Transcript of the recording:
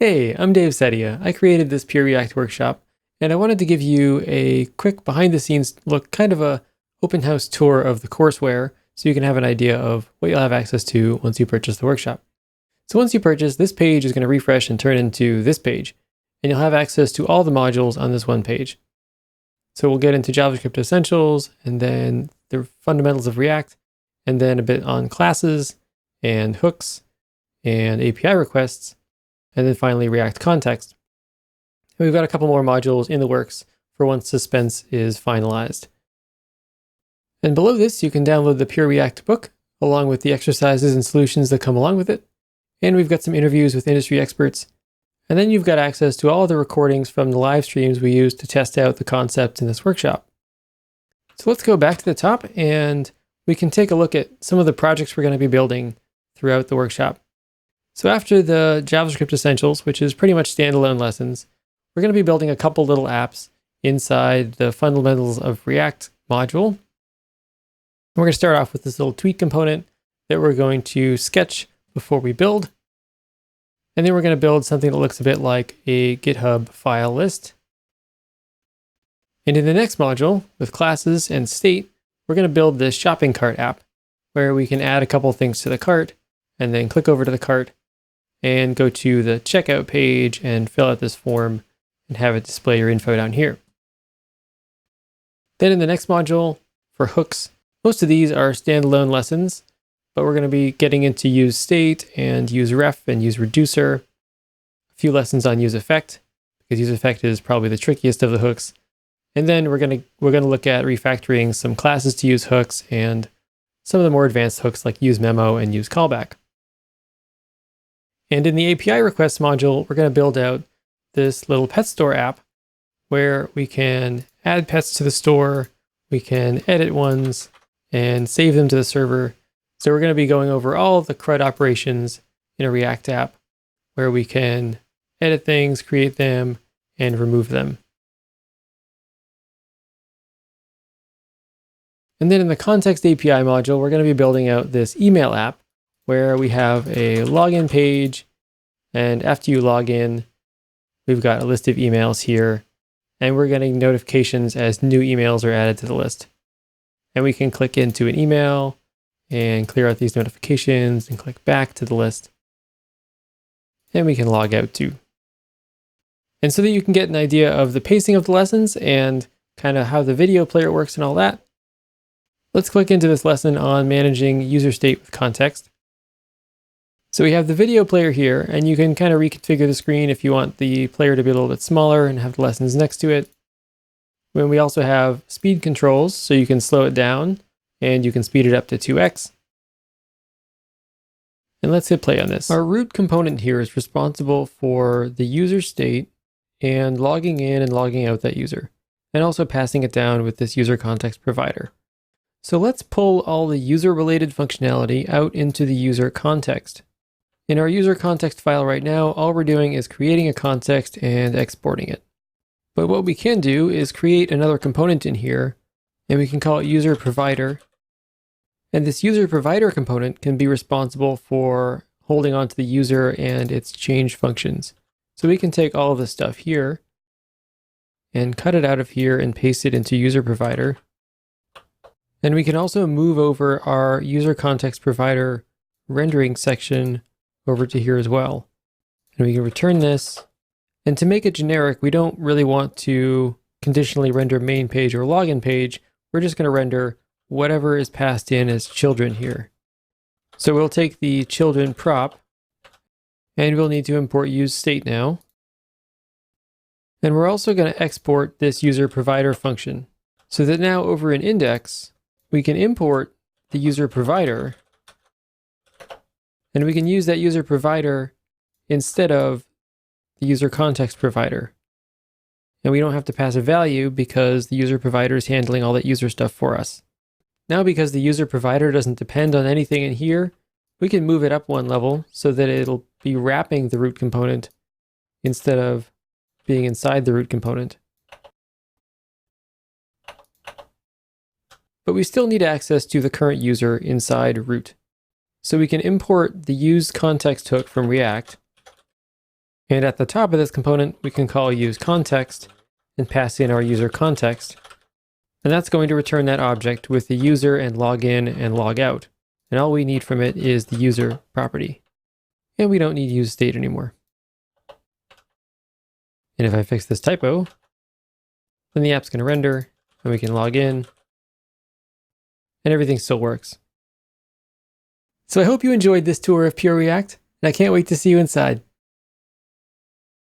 Hey, I'm Dave Sedia. I created this Pure React workshop, and I wanted to give you a quick behind-the-scenes look, kind of a open house tour of the courseware, so you can have an idea of what you'll have access to once you purchase the workshop. So once you purchase, this page is going to refresh and turn into this page, and you'll have access to all the modules on this one page. So we'll get into JavaScript Essentials, and then the fundamentals of React, and then a bit on classes, and hooks, and API requests, and then finally React Context. And we've got a couple more modules in the works for once Suspense is finalized. And below this, you can download the Pure React book, along with the exercises and solutions that come along with it. And we've got some interviews with industry experts. And then you've got access to all the recordings from the live streams we used to test out the concept in this workshop. So let's go back to the top, and we can take a look at some of the projects we're going to be building throughout the workshop. So after the JavaScript Essentials, which is pretty much standalone lessons, we're going to be building a couple little apps inside the fundamentals of React module. We're going to start off with this little tweet component that we're going to sketch before we build. And then we're going to build something that looks a bit like a GitHub file list. And in the next module, with classes and state, we're going to build this shopping cart app where we can add a couple things to the cart and then click over to the cart and go to the checkout page and fill out this form and have it display your info down here. Then in the next module, for hooks, most of these are standalone lessons, but we're going to be getting into use state and use ref and use reducer, a few lessons on use effect, because use effect is probably the trickiest of the hooks. And then we're going to look at refactoring some classes to use hooks and some of the more advanced hooks like use memo and use callback. And in the API requests module, we're going to build out this little pet store app where we can add pets to the store, we can edit ones, and save them to the server. So we're going to be going over all of the CRUD operations in a React app where we can edit things, create them, and remove them. And then in the Context API module, we're going to be building out this email app where we have a login page, and after you log in, we've got a list of emails here, and we're getting notifications as new emails are added to the list. And we can click into an email and clear out these notifications and click back to the list. And we can log out too. And so that you can get an idea of the pacing of the lessons and kind of how the video player works and all that, let's click into this lesson on managing user state with context. So we have the video player here, and you can kind of reconfigure the screen if you want the player to be a little bit smaller and have the lessons next to it. When we also have speed controls, so you can slow it down and you can speed it up to 2x. And let's hit play on this. Our root component here is responsible for the user state and logging in and logging out that user, and also passing it down with this user context provider. So let's pull all the user-related functionality out into the user context. In our user context file right now, all we're doing is creating a context and exporting it. But what we can do is create another component in here, and we can call it user provider. And this user provider component can be responsible for holding on to the user and its change functions. So we can take all of this stuff here and cut it out of here and paste it into user provider. And we can also move over our user context provider rendering section over to here as well. And we can return this. And to make it generic, we don't really want to conditionally render main page or login page. We're just going to render whatever is passed in as children here. So we'll take the children prop, and we'll need to import use state now. And we're also going to export this user provider function so that now over in index, we can import the user provider, and we can use that user provider instead of the user context provider. And we don't have to pass a value because the user provider is handling all that user stuff for us. Now, because the user provider doesn't depend on anything in here, we can move it up one level so that it'll be wrapping the root component instead of being inside the root component. But we still need access to the current user inside root. So we can import the use context hook from React, And at the top of this component, we can call useContext and pass in our user context. And that's going to return that object with the user and login and logout. And all we need from it is the user property. And we don't need useState anymore. And if I fix this typo, then the app's going to render and we can log in and everything still works. So I hope you enjoyed this tour of Pure React, and I can't wait to see you inside.